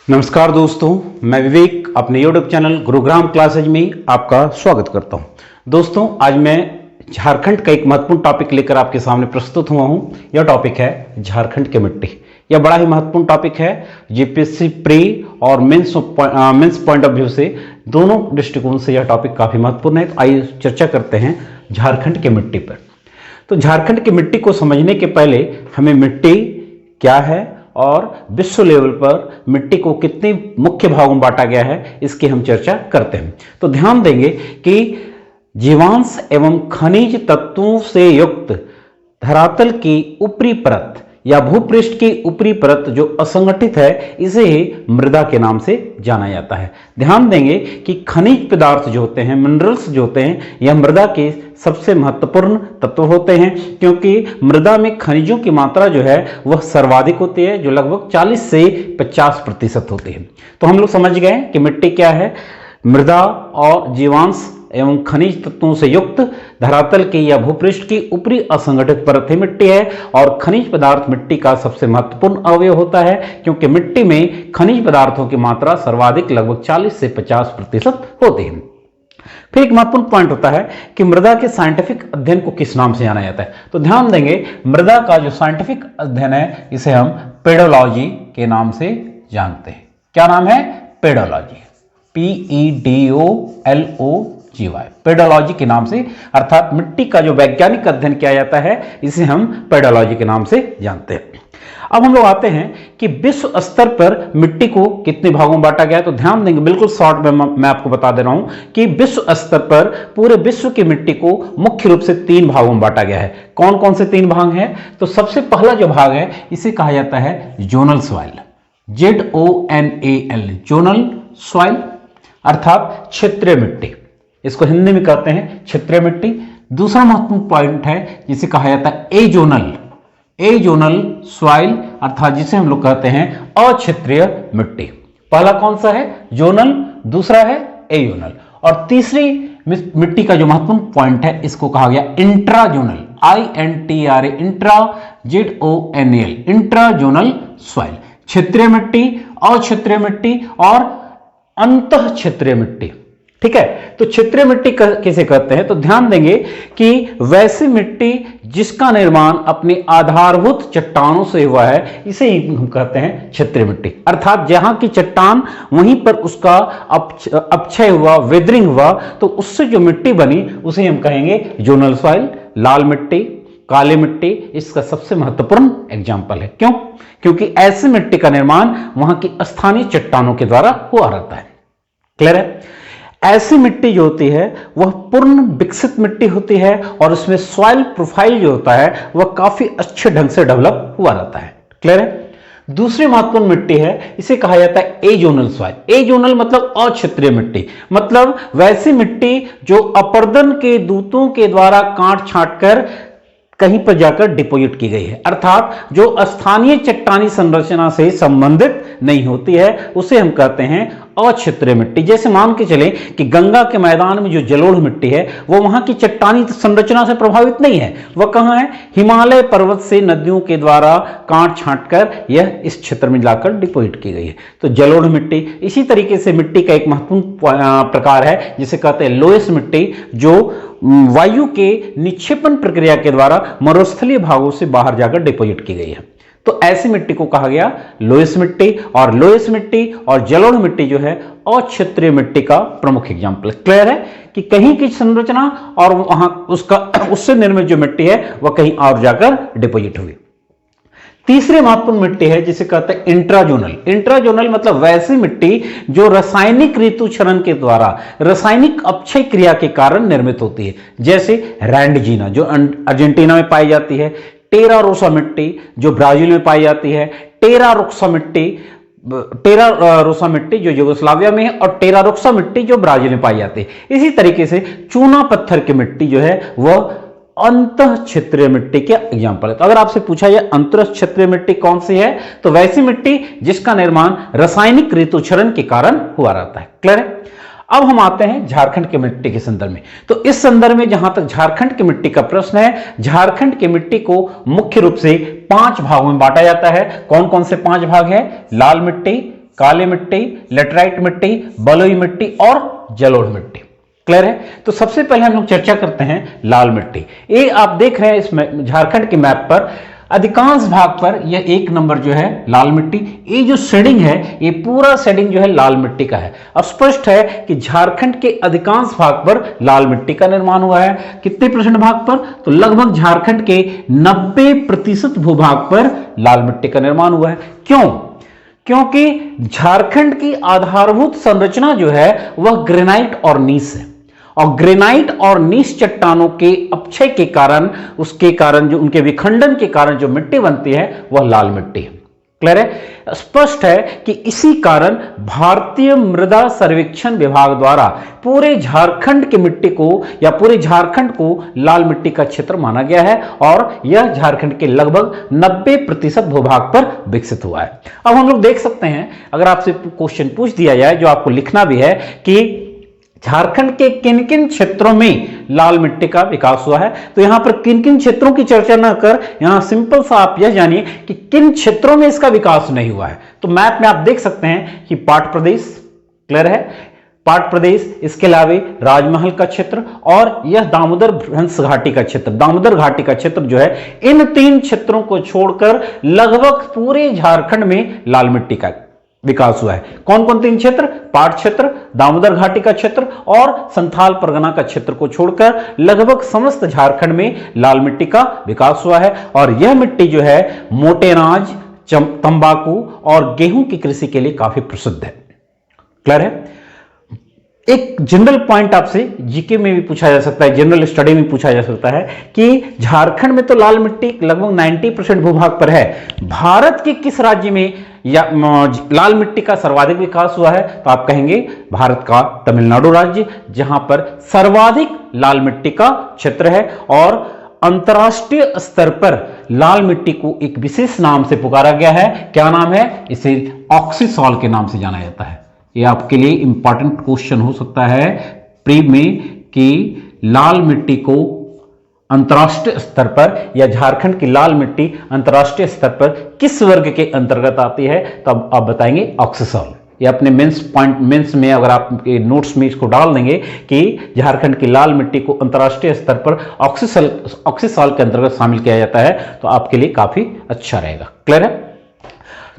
नमस्कार दोस्तों, मैं विवेक अपने YouTube चैनल गुरुग्राम क्लासेज में आपका स्वागत करता हूं। दोस्तों, आज मैं झारखंड का एक महत्वपूर्ण टॉपिक लेकर आपके सामने प्रस्तुत हुआ हूं। यह टॉपिक है झारखंड की मिट्टी। यह बड़ा ही महत्वपूर्ण टॉपिक है। जीपीएससी प्री और मेंस पॉइंट ऑफ व्यू से दोनों दृष्टिकोण से यह टॉपिक काफी महत्वपूर्ण है। तो आइए चर्चा करते हैं झारखंड की मिट्टी पर। तो झारखंड की मिट्टी को समझने के पहले हमें मिट्टी क्या है और विश्व लेवल पर मिट्टी को कितने मुख्य भागों में बांटा गया है, इसकी हम चर्चा करते हैं। तो ध्यान देंगे कि जीवांश एवं खनिज तत्वों से युक्त धरातल की ऊपरी परत या भूपृष्ठ की ऊपरी परत जो असंगठित है, इसे ही मृदा के नाम से जाना जाता है। ध्यान देंगे कि खनिज पदार्थ जो होते हैं, मिनरल्स जो होते हैं, यह मृदा के सबसे महत्वपूर्ण तत्व होते हैं, क्योंकि मृदा में खनिजों की मात्रा जो है वह सर्वाधिक होती है, जो लगभग 40 से 50% होती है। तो हम लोग समझ गए कि मिट्टी क्या है। मृदा और जीवांश एवं खनिज तत्वों से युक्त धरातल की या भूपृष्ठ की ऊपरी असंगठित परत ही मिट्टी है। और खनिज पदार्थ मिट्टी का सबसे महत्वपूर्ण अवयव होता है, क्योंकि मिट्टी में खनिज पदार्थों की मात्रा सर्वाधिक लगभग 40 से 50% होती है। फिर एक महत्वपूर्ण पॉइंट होता है कि मृदा के साइंटिफिक अध्ययन को किस नाम से जाना जाता है। तो ध्यान देंगे, मृदा का जो साइंटिफिक अध्ययन है, इसे हम पेडोलॉजी के नाम से जानते हैं। क्या नाम है? पेडोलॉजी। PEDOLOGY, पेडोलॉजी के नाम से, अर्थात मिट्टी का जो वैज्ञानिक अध्ययन किया जाता है, इसे हम पेडोलॉजी के नाम से जानते हैं। अब हम लोग आते हैं कि विश्व स्तर पर मिट्टी को कितने भागों में बांटा गया है। तो ध्यान देंगे, बिल्कुल शॉर्ट में मैं आपको बता दे रहा हूं कि विश्व स्तर पर पूरे विश्व की मिट्टी को मुख्य रूप से 3 भागों में बांटा गया है। कौन कौन से 3 भाग हैं? तो सबसे पहला जो भाग है, इसे कहा जाता है zonal soil, ZONAL, zonal soil, अर्थात क्षेत्रीय मिट्टी। इसको हिंदी में कहते हैं क्षेत्रीय मिट्टी। दूसरा महत्वपूर्ण पॉइंट है जिसे कहा जाता है एजोनल सॉइल, अर्थात जिसे हम लोग कहते हैं अक्षेत्रीय मिट्टी। पहला कौन सा है? जोनल, दूसरा है एजोनल, और तीसरी मिट्टी का जो महत्वपूर्ण पॉइंट है, इसको कहा गया intrazonal, INTRA, ZONAL, intrazonal soil. क्षेत्रीय मिट्टी, अक्षेत्रीय मिट्टी और अंतः क्षेत्रीय मिट्टी। ठीक है, तो क्षेत्रीय मिट्टी किसे कहते हैं? तो ध्यान देंगे कि वैसी मिट्टी जिसका निर्माण अपनी आधारभूत चट्टानों से हुआ है, इसे हम कहते हैं क्षेत्रीय मिट्टी। अर्थात जहां की चट्टान, वहीं पर उसका अपक्षय हुआ, वेदरिंग हुआ, तो उससे जो मिट्टी बनी उसे हम कहेंगे जोनल सॉइल। लाल मिट्टी, काली मिट्टी इसका सबसे महत्वपूर्ण एग्जाम्पल है। क्यों? क्योंकि ऐसी मिट्टी का निर्माण वहां की स्थानीय चट्टानों के द्वारा हुआ रहता है। क्लियर है? ऐसी मिट्टी जो होती है वह पूर्ण विकसित मिट्टी होती है, और उसमें सॉइल प्रोफाइल जो होता है वह काफी अच्छे ढंग से डेवलप हुआ रहता है। क्लियर है? दूसरी महत्वपूर्ण मिट्टी है, इसे कहा जाता है एजोनल सॉइल। एजोनल मतलब अक्षेत्रीय मिट्टी, मतलब वैसी मिट्टी जो अपर्दन के दूतों के द्वारा काट छांट कर कहीं पर जाकर डिपोजिट की गई है, अर्थात जो स्थानीय चट्टानी संरचना से संबंधित नहीं होती है, उसे हम कहते हैं अक्षेत्रीय मिट्टी। जैसे मान के चले कि गंगा के मैदान में जो जलोढ़ मिट्टी है, वो वहां की चट्टानी संरचना से प्रभावित नहीं है। वह कहां है? हिमालय पर्वत से नदियों के द्वारा काट छांट कर यह इस क्षेत्र में लाकर डिपोजिट की गई है, तो जलोढ़ मिट्टी। इसी तरीके से मिट्टी का एक महत्वपूर्ण प्रकार है जिसे कहते हैं लोयस मिट्टी, जो वायु के निक्षेपण प्रक्रिया के द्वारा मरुस्थलीय भागों से बाहर जाकर डिपोजिट की गई है। तो ऐसी मिट्टी को कहा गया लोयस मिट्टी। और लोयस मिट्टी और जलोढ़ मिट्टी जो है अक्षेत्रीय मिट्टी का प्रमुख एग्जाम्पल। क्लियर है कि कहीं की संरचना और वहां उससे निर्मित जो मिट्टी है वह कहीं और जाकर डिपोजिट हुई। तीसरी महत्वपूर्ण मिट्टी है जिसे कहते हैं इंट्राजोनल। इंट्राजोनल मतलब वैसी मिट्टी जो रासायनिक ऋतुक्षरण के द्वारा रासायनिक अपक्षय क्रिया के कारण निर्मित होती है। जैसे रैंडजीना जो अर्जेंटीना में पाई जाती है, टेरा रोसा मिट्टी जो ब्राजील में पाई जाती है, टेरा रोसा मिट्टी जो यूगोस्लाविया में है, और टेरा रोसा मिट्टी जो ब्राजील में पाई जाती है। इसी तरीके से चूना पत्थर की मिट्टी जो है वह अंतः क्षेत्रीय मिट्टी के एग्जाम्पल है। तो अगर आपसे पूछा जाए अंतर क्षेत्रीय मिट्टी कौन सी है, तो वैसी मिट्टी जिसका निर्माण रासायनिक ऋतुक्षरण के कारण हुआ रहता है। क्लियर है? अब हम आते हैं झारखंड की मिट्टी के संदर्भ में। तो इस संदर्भ में जहां तक झारखंड की मिट्टी का प्रश्न है, झारखंड की मिट्टी को मुख्य रूप से 5 भागों में बांटा जाता है। कौन कौन से 5 भाग है? लाल मिट्टी, काली मिट्टी, लेटराइट मिट्टी, बलुई मिट्टी और जलोढ़ मिट्टी। क्लियर है? तो सबसे पहले हम लोग चर्चा करते हैं लाल मिट्टी। ये आप देख रहे हैं इस झारखंड के मैप पर अधिकांश भाग पर यह 1 नंबर जो है लाल मिट्टी। ये जो शेडिंग है, ये पूरा शेडिंग जो है लाल मिट्टी का है। अब स्पष्ट है कि झारखंड के अधिकांश भाग पर लाल मिट्टी का निर्माण हुआ है। कितने % भाग पर? तो लगभग झारखंड के 90% भूभाग पर लाल मिट्टी का निर्माण हुआ है। क्यों? क्योंकि झारखंड की आधारभूत संरचना जो है वह ग्रेनाइट और नीस है, और ग्रेनाइट और नीस चट्टानों के अपक्षय के कारण, उसके कारण जो उनके विखंडन के कारण जो मिट्टी बनती है वह लाल मिट्टी है। क्लियर है? स्पष्ट है कि इसी कारण भारतीय मृदा सर्वेक्षण विभाग द्वारा पूरे झारखंड की मिट्टी को या पूरे झारखंड को लाल मिट्टी का क्षेत्र माना गया है, और यह झारखंड के लगभग 90% भूभाग पर विकसित हुआ है। अब हम लोग देख सकते हैं, अगर आपसे क्वेश्चन पूछ दिया जाए, जो आपको लिखना भी है कि झारखंड के किन किन क्षेत्रों में लाल मिट्टी का विकास हुआ है, तो यहां पर किन किन क्षेत्रों की चर्चा न कर यहां सिंपल सा आप यह जानिए कि किन क्षेत्रों में इसका विकास नहीं हुआ है। तो मैप में आप देख सकते हैं कि पाट प्रदेश, क्लियर है, पाट प्रदेश, इसके अलावा राजमहल का क्षेत्र और यह दामोदर भ्रंश घाटी का क्षेत्र, दामोदर घाटी का क्षेत्र जो है, इन 3 क्षेत्रों को छोड़कर लगभग पूरे झारखंड में लाल मिट्टी का विकास हुआ है। कौन कौन 3 क्षेत्र? पाट क्षेत्र, दामोदर घाटी का क्षेत्र और संथाल परगना का क्षेत्र को छोड़कर लगभग समस्त झारखंड में लाल मिट्टी का विकास हुआ है। और यह मिट्टी जो है मोटे अनाज, तंबाकू और गेहूं की कृषि के लिए काफी प्रसिद्ध है। क्लियर है? एक जनरल पॉइंट आपसे जीके में भी पूछा जा सकता है, जनरल स्टडी में पूछा जा सकता है कि झारखंड में तो लाल मिट्टी लगभग 90% भूभाग पर है, भारत के किस राज्य में या लाल मिट्टी का सर्वाधिक विकास हुआ है? तो आप कहेंगे भारत का तमिलनाडु राज्य, जहां पर सर्वाधिक लाल मिट्टी का क्षेत्र है। और अंतर्राष्ट्रीय स्तर पर लाल मिट्टी को एक विशेष नाम से पुकारा गया है। क्या नाम है? इसे ऑक्सीसॉल के नाम से जाना जाता है। यह आपके लिए इंपॉर्टेंट क्वेश्चन हो सकता है प्री में कि लाल मिट्टी को अंतर्राष्ट्रीय स्तर पर या झारखंड की लाल मिट्टी अंतर्राष्ट्रीय स्तर पर किस वर्ग के अंतर्गत आती है? तब आप बताएंगे ऑक्सीसॉल। ये अपने मेंस में अगर आप नोट्स में इसको डाल देंगे कि झारखंड की लाल मिट्टी को अंतर्राष्ट्रीय स्तर पर ऑक्सीसॉल के अंतर्गत शामिल किया जाता है, तो आपके लिए काफी अच्छा रहेगा। क्लियर है?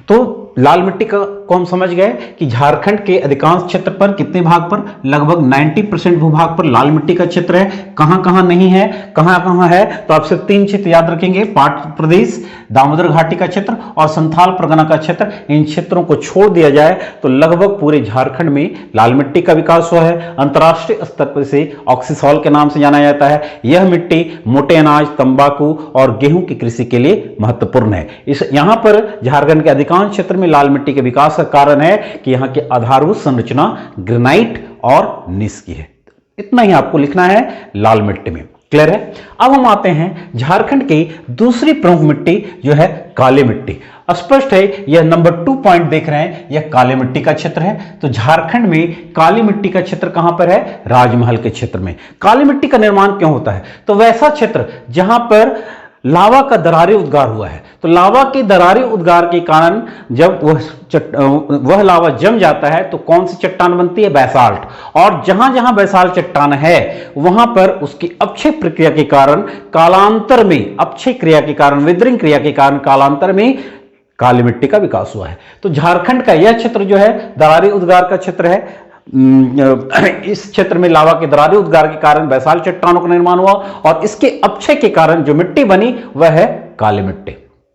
तो लाल मिट्टी को हम समझ गए कि झारखंड के अधिकांश क्षेत्र पर कितने भाग पर? लगभग 90% भूभाग पर लाल मिट्टी का क्षेत्र है। कहां कहां नहीं है, कहां कहां है? तो आपसे 3 क्षेत्र याद रखेंगे, पाट प्रदेश, दामोदर घाटी का क्षेत्र और संथाल परगना का क्षेत्र। इन क्षेत्रों को छोड़ दिया जाए तो लगभग पूरे झारखंड में लाल मिट्टी का विकास हुआ है। अंतर्राष्ट्रीय स्तर पर इसे ऑक्सीसॉल के नाम से जाना जाता है। यह मिट्टी मोटे अनाज, तंबाकू और गेहूं की कृषि के लिए महत्वपूर्ण है। यहां पर झारखंड के अधिकांश क्षेत्र में लाल मिट्टी के विकास का कारण है कि यहां की आधारभूत संरचना ग्रेनाइट और नीस की है। इतना ही आपको लिखना है लाल मिट्टी में। क्लियर है? अब हम आते हैं झारखंड की दूसरी प्रमुख मिट्टी जो है काली मिट्टी। स्पष्ट है, यह नंबर 2 पॉइंट देख रहे हैं, यह काली मिट्टी का क्षेत्र है। तो झारखंड में काली मिट्टी का क्षेत्र कहां पर है? राजमहल के क्षेत्र में। काली मिट्टी का निर्माण क्यों होता है? तो वैसा क्षेत्र जहां पर लावा का दरारी उद्गार हुआ है, तो लावा के दरारी उद्गार के कारण जब वह लावा जम जाता है तो कौन सी चट्टान बनती है? बैसाल्ट। और जहां जहां बैसाल्ट चट्टान है वहां पर उसकी अपक्षय प्रक्रिया के कारण कालांतर में, अपक्षय क्रिया के कारण, विदरिंग क्रिया के कारण कालांतर में काली मिट्टी का विकास हुआ है। तो झारखंड का यह क्षेत्र जो है दरारी उद्गार का क्षेत्र है। इस क्षेत्र में लावा के दरारी उद्गार के कारण बैसाल्ट चट्टानों का निर्माण हुआ और इसके अपक्षय के कारण जो मिट्टी बनी वह है काली मिट्टी।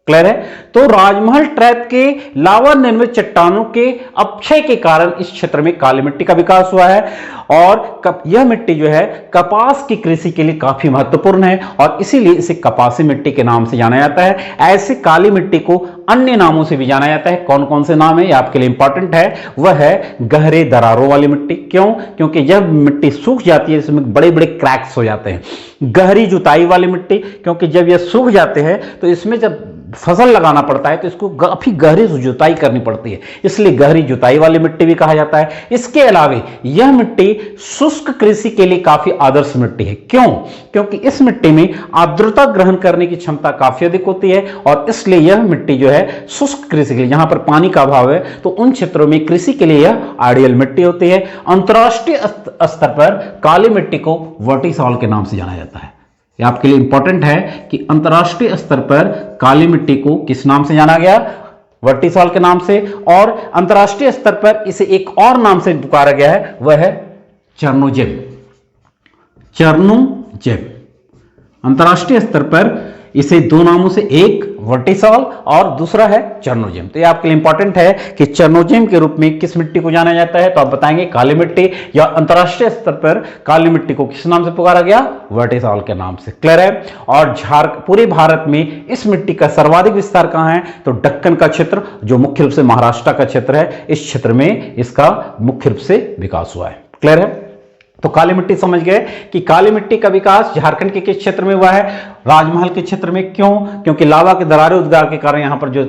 क्लियर है? तो राजमहल ट्रैप के लावा निर्मित चट्टानों के अपक्षय के कारण इस क्षेत्र में काली मिट्टी का विकास हुआ है। और यह मिट्टी जो है कपास की कृषि के लिए काफी महत्वपूर्ण है और इसीलिए इसे कपासी मिट्टी के नाम से जाना जाता है। ऐसे काली मिट्टी को अन्य नामों से भी जाना जाता है। कौन कौन से नाम है ये आपके लिए इंपॉर्टेंट है? वह है गहरे दरारों वाली मिट्टी। क्यों? क्योंकि जब मिट्टी सूख जाती है इसमें बड़े बड़े क्रैक्स हो जाते हैं। गहरी जुताई वाली मिट्टी, क्योंकि जब यह सूख जाते हैं तो इसमें जब फसल लगाना पड़ता है तो इसको काफी गहरी जुताई करनी पड़ती है, इसलिए गहरी जुताई वाली मिट्टी भी कहा जाता है। इसके अलावा यह मिट्टी शुष्क कृषि के लिए काफी आदर्श मिट्टी है। क्यों? क्योंकि इस मिट्टी में आर्द्रता ग्रहण करने की क्षमता काफी अधिक होती है और इसलिए यह मिट्टी जो है शुष्क कृषि के लिए, जहां पर पानी का अभाव है तो उन क्षेत्रों में कृषि के लिए यह आइडियल मिट्टी होती है। अंतरराष्ट्रीय स्तर पर काली मिट्टी को वर्टिसॉल के नाम से जाना जाता है। यह आपके लिए इंपॉर्टेंट है कि अंतरराष्ट्रीय स्तर पर काली मिट्टी को किस नाम से जाना गया? वर्टिसॉल के नाम से। और अंतरराष्ट्रीय स्तर पर इसे एक और नाम से पुकारा गया है, वह है चर्नोजेम। चर्नोजेम अंतरराष्ट्रीय स्तर पर इसे दो नामों से, एक वर्टिसॉल और दूसरा है चर्नोजेम। तो ये आपके लिए इंपॉर्टेंट है कि चर्नोजेम के रूप में किस मिट्टी को जाना जाता है, तो आप बताएंगे काली मिट्टी, या अंतरराष्ट्रीय स्तर पर काली मिट्टी को किस नाम से पुकारा गया? वर्टिसॉल के नाम से। क्लियर है? और पूरे भारत में इस मिट्टी का सर्वाधिक विस्तार कहां है? तो दक्कन का क्षेत्र, जो मुख्य रूप से महाराष्ट्र का क्षेत्र है, इस क्षेत्र में इसका मुख्य रूप से विकास हुआ है। क्लियर है? तो काली मिट्टी समझ गए कि काली मिट्टी का विकास झारखंड के किस क्षेत्र में हुआ है? राजमहल के क्षेत्र में। क्यों? क्योंकि लावा के दरारें उद्गार के कारण यहां पर जो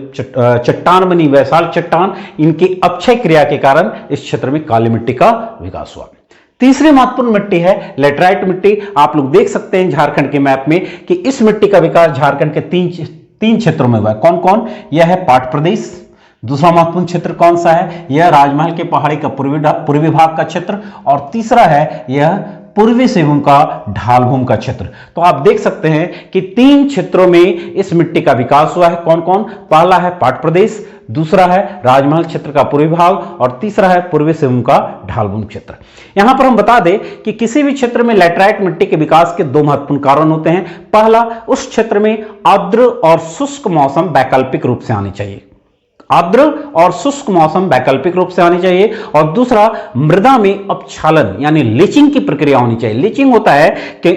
चट्टान बनी, वैशाल चट्टान, इनकी अपक्षय क्रिया के कारण इस क्षेत्र में काली मिट्टी का विकास हुआ। तीसरी महत्वपूर्ण मिट्टी है लेटराइट मिट्टी। आप लोग देख सकते हैं झारखंड के मैप में कि इस मिट्टी का विकास झारखंड के तीन क्षेत्रों में हुआ है। कौन कौन? यह है पाट प्रदेश, दूसरा महत्वपूर्ण क्षेत्र कौन सा है? यह राजमहल के पहाड़ी का पूर्वी भाग का क्षेत्र, और तीसरा है यह पूर्वी सिंहभूम का ढालभूम का क्षेत्र। तो आप देख सकते हैं कि तीन क्षेत्रों में इस मिट्टी का विकास हुआ है। कौन कौन? पहला है पाट प्रदेश, दूसरा है राजमहल क्षेत्र का पूर्वी भाग, और तीसरा है पूर्वी सिंहभूम का ढालभूम क्षेत्र। यहां पर हम बता दें कि किसी भी क्षेत्र में लैटराइट मिट्टी के विकास के दो महत्वपूर्ण कारण होते हैं। पहला, उस क्षेत्र में आर्द्र और शुष्क मौसम वैकल्पिक रूप से आनी चाहिए, आर्द्र और शुष्क मौसम वैकल्पिक रूप से आनी चाहिए, और दूसरा मृदा में अपक्षालन यानी लीचिंग की प्रक्रिया होनी चाहिए। लीचिंग होता है कि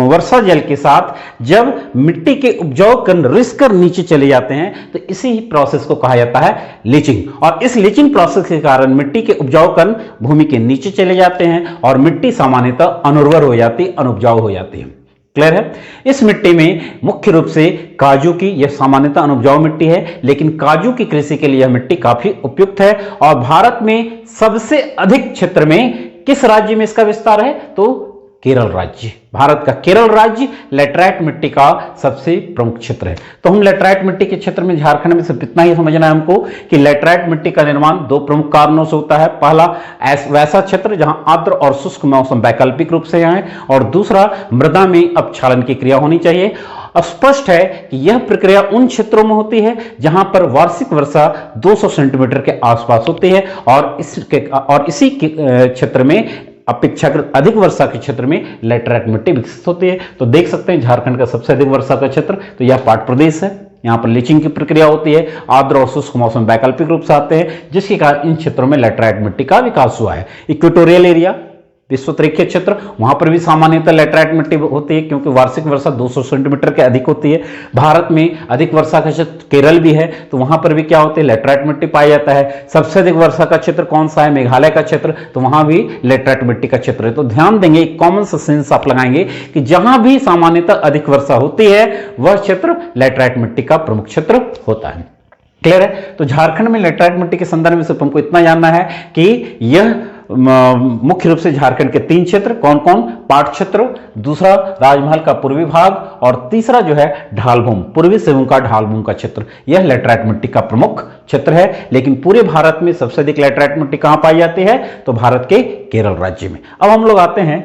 वर्षा जल के साथ जब मिट्टी के उपजाऊ कण रिसकर नीचे चले जाते हैं तो इसी प्रोसेस को कहा जाता है लीचिंग, और इस लीचिंग प्रोसेस के कारण मिट्टी के उपजाऊ कण भूमि के नीचे चले जाते हैं और मिट्टी सामान्यतः अनुर्वर हो जाती, अनुपजाऊ हो जाती है। क्लियर है? इस मिट्टी में मुख्य रूप से काजू की, यह सामान्यतः अनुपजाऊ मिट्टी है, लेकिन काजू की कृषि के लिए यह मिट्टी काफी उपयुक्त है। और भारत में सबसे अधिक क्षेत्र में किस राज्य में इसका विस्तार है? तो केरल राज्य। भारत का केरल राज्य लैटराइट मिट्टी का सबसे प्रमुख क्षेत्र है। तो हम लैटराइट मिट्टी के क्षेत्र में झारखंड में सिर्फ इतना ही समझना है हमको कि लैटराइट मिट्टी का निर्माण दो प्रमुख कारणों से होता है। पहला, वैसा क्षेत्र जहां आर्द्र और शुष्क मौसम वैकल्पिक रूप से है, और दूसरा, मृदा में अपक्षालन की क्रिया होनी चाहिए। स्पष्ट है कि यह प्रक्रिया उन क्षेत्रों में होती है जहां पर वार्षिक वर्षा 200 सेंटीमीटर के आसपास होती है, और इसी क्षेत्र में अपेक्षाकृत अधिक वर्षा के क्षेत्र में लैटराइट मिट्टी विकसित होती है। तो देख सकते हैं झारखंड का सबसे अधिक वर्षा का क्षेत्र तो यह पाट प्रदेश है। यहां पर लीचिंग की प्रक्रिया होती है, आर्द्र और शुष्क मौसम वैकल्पिक रूप से आते हैं, जिसके कारण इन क्षेत्रों में लैटराइट मिट्टी का विकास हुआ है। इक्वेटोरियल एरिया, विश्वतरीय क्षेत्र, वहां पर भी सामान्यतः लैटराइट मिट्टी होती है क्योंकि वार्षिक वर्षा 200 सेंटीमीटर के अधिक होती है। भारत में अधिक वर्षा का क्षेत्र केरल भी है, तो वहां पर भी क्या होती है? लैटराइट मिट्टी पाई जाता है। सबसे अधिक वर्षा का क्षेत्र कौन सा है? मेघालय का क्षेत्र, तो वहां भी लैटराइट मिट्टी का क्षेत्र है। तो ध्यान देंगे, एक कॉमन सेंस आप लगाएंगे कि जहां भी सामान्यतः अधिक वर्षा होती है वह क्षेत्र लैटराइट मिट्टी का प्रमुख क्षेत्र होता है। क्लियर है? तो झारखंड में लैटराइट मिट्टी के संदर्भ में सिर्फ हमको इतना जानना है कि यह मुख्य रूप से झारखंड के तीन क्षेत्र कौन कौन? पाट क्षेत्र, दूसरा राजमहल का पूर्वी भाग, और तीसरा जो है ढालभूम, पूर्वी सिंहभूम का ढालभूम का क्षेत्र, यह लैटराइट मिट्टी का प्रमुख क्षेत्र है। लेकिन पूरे भारत में सबसे अधिक लैटराइट मिट्टी कहां पाई जाती है? तो भारत के केरल राज्य में। अब हम लोग आते हैं,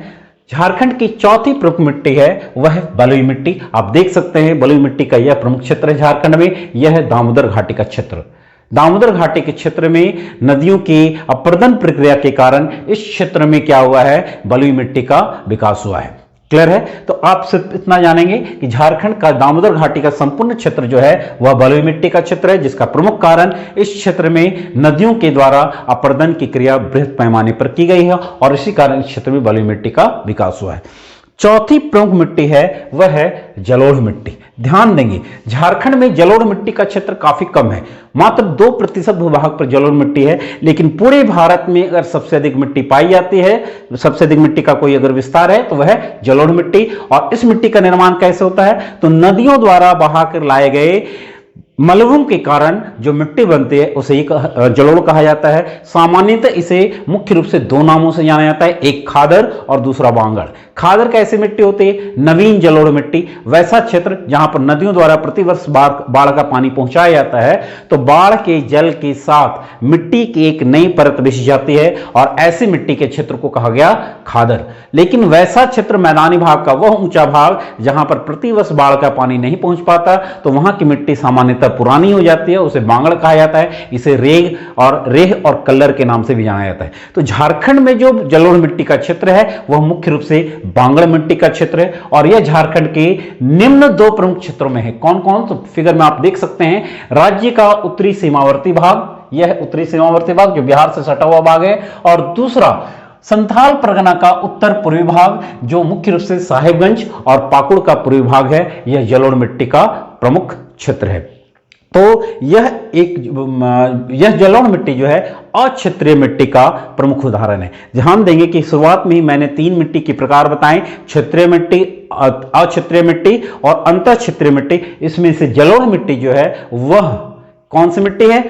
झारखंड की चौथी प्रमुख मिट्टी है वह है बलुई मिट्टी। आप देख सकते हैं बलुई मिट्टी का यह प्रमुख क्षेत्र है झारखंड में, यह है दामोदर घाटी का क्षेत्र। दामोदर घाटी के क्षेत्र में नदियों की अपर्दन प्रक्रिया के कारण इस क्षेत्र में क्या हुआ है? बलुई मिट्टी का विकास हुआ है। क्लियर है? तो आप सिर्फ इतना जानेंगे कि झारखंड का दामोदर घाटी का संपूर्ण क्षेत्र जो है वह बलुई मिट्टी का क्षेत्र है, जिसका प्रमुख कारण इस क्षेत्र में नदियों के द्वारा अपर्दन की क्रिया बृहद पैमाने पर की गई है, और इसी कारण इस क्षेत्र में बलुई मिट्टी का विकास हुआ है। चौथी प्रमुख मिट्टी है वह है जलोढ़ मिट्टी। ध्यान देंगे झारखंड में जलोढ़ मिट्टी का क्षेत्र काफी कम है, मात्र 2% भूभाग पर जलोढ़ मिट्टी है, लेकिन पूरे भारत में अगर सबसे अधिक मिट्टी पाई जाती है, सबसे अधिक मिट्टी का कोई अगर विस्तार है तो वह है जलोढ़ मिट्टी। और इस मिट्टी का निर्माण कैसे होता है, तो नदियों द्वारा बहाकर लाए गए मलबों के कारण जो मिट्टी बनती है उसे ही जलोढ़ कहा जाता है। सामान्यतः इसे मुख्य रूप से दो नामों से जाना जाता है, एक खादर और दूसरा बांगड़। खादर कैसी मिट्टी होती है, नवीन जलोढ़ मिट्टी, वैसा क्षेत्र जहां पर नदियों द्वारा प्रतिवर्ष बाढ़ का पानी पहुंचाया जाता है, तो बाढ़ के जल के साथ मिट्टी की एक नई परत बिछ जाती है और ऐसी मिट्टी के क्षेत्र को कहा गया खादर। लेकिन वैसा क्षेत्र मैदानी भाग का वह ऊंचा भाग जहां पर प्रतिवर्ष बाढ़ का पानी नहीं पहुंच पाता, तो वहां की मिट्टी सामान्यतः पुरानी हो जाती है, उसे बांगड़ कहा जाता है। इसे रेह और कल्लर के नाम से भी जाना जाता है। तो झारखंड में जो जलोढ़ मिट्टी का क्षेत्र है वह मुख्य रूप से बांगड़ मिट्टी का क्षेत्र है और यह झारखंड के निम्न दो प्रमुख क्षेत्रों में है। कौन कौन, तो फिगर में आप देख सकते हैं, राज्य का उत्तरी सीमावर्ती भाग, यह उत्तरी सीमावर्ती भाग जो बिहार से सटा हुआ भाग है, और दूसरा संथाल परगना का उत्तर पूर्वी भाग जो मुख्य रूप से साहेबगंज और पाकुड़ का पूर्वी भाग है, यह जलोढ़ मिट्टी का प्रमुख क्षेत्र है। तो यह जलोढ़ मिट्टी जो है अक्षेत्रीय मिट्टी का प्रमुख उदाहरण है। ध्यान देंगे कि शुरुआत में ही मैंने 3 मिट्टी के प्रकार बताए, क्षेत्रीय मिट्टी, अक्षेत्रीय मिट्टी और अंतर क्षेत्रीय मिट्टी। इसमें से जलोढ़ मिट्टी जो है वह कौन सी मिट्टी है,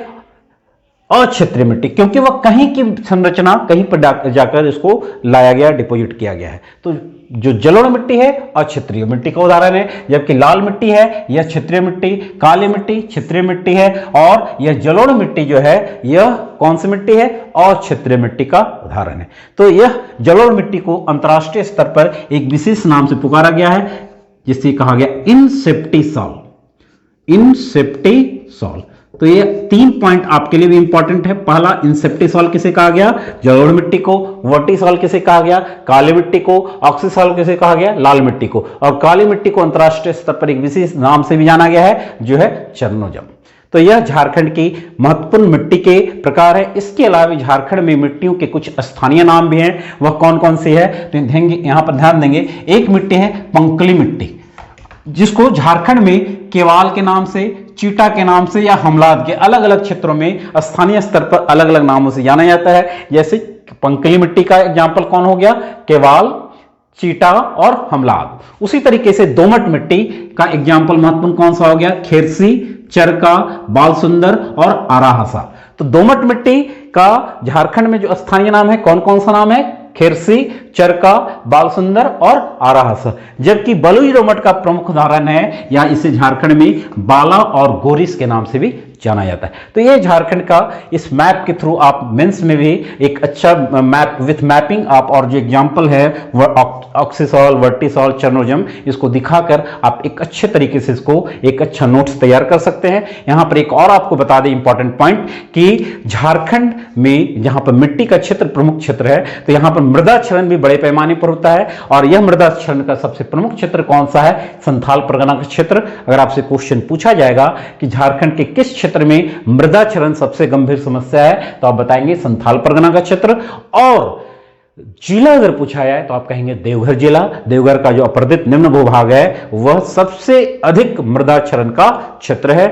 अक्षेत्रीय मिट्टी, क्योंकि वह कहीं की संरचना कहीं पर जाकर इसको लाया गया, डिपॉजिट किया गया है। तो जो जलोढ़ मिट्टी है अक्षेत्रीय मिट्टी का उदाहरण है, जबकि लाल मिट्टी है यह क्षेत्रीय मिट्टी, काली मिट्टी क्षेत्रीय मिट्टी है, और यह जलोढ़ मिट्टी जो है यह कौन सी मिट्टी है, अक्षेत्रीय मिट्टी का उदाहरण है। तो यह जलोढ़ मिट्टी को अंतरराष्ट्रीय स्तर पर एक विशेष नाम से पुकारा गया है, जिसे कहा गया इनसेप्टिसॉल। इनसेप्टिसॉल। तो ये 3 पॉइंट आपके लिए भी इंपॉर्टेंट है। पहला, इंसेप्टिसॉल किसे कहा गया, जलोढ़ मिट्टी को। वर्टिसॉल किसे कहा गया, काली मिट्टी को। ऑक्सीसॉल किसे कहा गया, लाल मिट्टी को। और काली मिट्टी को अंतरराष्ट्रीय स्तर पर एक विशेष नाम से भी जाना गया है, जो है चरनोजम। तो यह झारखंड की महत्वपूर्ण मिट्टी के प्रकार है। इसके अलावा झारखंड में मिट्टियों के कुछ स्थानीय नाम भी हैं, वह कौन कौन सी है, तो यहां पर ध्यान देंगे। एक मिट्टी है पंकली मिट्टी, जिसको झारखंड में केवाल के नाम से, चीटा के नाम से या हमलाद के अलग अलग क्षेत्रों में स्थानीय स्तर पर अलग अलग नामों से जाना जाता है। जैसे पंकली मिट्टी का एग्जाम्पल कौन हो गया, केवाल, चीटा और हमलाद। उसी तरीके से दोमट मिट्टी का एग्जाम्पल महत्वपूर्ण कौन सा हो गया, खेरसी, चरका, बालसुंदर और आराहसा। तो दोमट मिट्टी का झारखंड में जो स्थानीय नाम है कौन कौन सा नाम है, खेरसी, चरका, बालसुंदर और आराहसा। जबकि बलुई दोमट का प्रमुख उदाहरण है, या इसे झारखंड में बाला और गोरिस के नाम से भी जाना जाता है। तो ये झारखंड का इस मैप के थ्रू आप मेंस में भी एक अच्छा मैप विथ मैपिंग आप, और जो एग्जांपल है ऑक्सीसॉल, वर्टिसॉल, चरनोजम, इसको दिखाकर आप एक अच्छे तरीके से इसको एक अच्छा नोट्स तैयार कर सकते हैं। यहां पर एक और आपको बता दें इंपॉर्टेंट पॉइंट कि झारखंड में जहां पर मिट्टी का क्षेत्र प्रमुख क्षेत्र है, तो यहां पर मृदा क्षरण भी बड़े पैमाने पर होता है। और यह मृदा क्षरण का सबसे प्रमुख क्षेत्र कौन सा है, संथाल परगना का क्षेत्र। अगर आपसे क्वेश्चन पूछा जाएगा कि झारखंड के किस क्षेत्र में मृदा क्षरण सबसे गंभीर समस्या है, तो आप बताएंगे संथाल परगना का क्षेत्र। और जिला अगर पूछा जाए तो आप कहेंगे देवघर जिला। देवघर का जो अपरदित निम्न भूभाग है वह सबसे अधिक मृदा क्षरण का क्षेत्र है।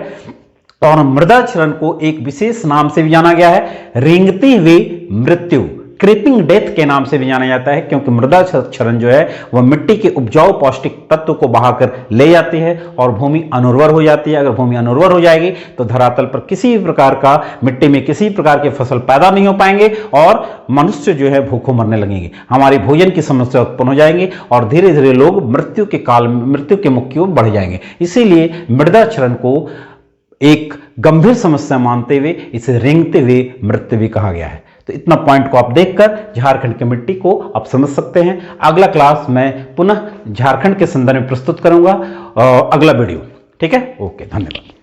और मृदा क्षरण को एक विशेष नाम से भी जाना गया है, रेंगती हुई मृत्यु, क्रीपिंग डेथ के नाम से भी जाना जाता है, क्योंकि मृदा क्षरण जो है वह मिट्टी के उपजाऊ पौष्टिक तत्व को बहाकर ले जाती है और भूमि अनुर्वर हो जाती है। अगर भूमि अनुर्वर हो जाएगी तो धरातल पर किसी भी प्रकार का, मिट्टी में किसी प्रकार के फसल पैदा नहीं हो पाएंगे और मनुष्य जो है भूखों मरने लगेंगे, हमारी भोजन की समस्या उत्पन्न हो जाएंगी और धीरे धीरे लोग मृत्यु के मुख की ओर बढ़ जाएंगे। इसीलिए मृदा क्षरण को एक गंभीर समस्या मानते हुए इसे रेंगते हुए मृत्यु भी कहा गया है। तो इतना पॉइंट को आप देखकर झारखंड की मिट्टी को आप समझ सकते हैं। अगला क्लास मैं पुनः झारखंड के संदर्भ में प्रस्तुत करूंगा अगला वीडियो। ठीक है, ओके, धन्यवाद।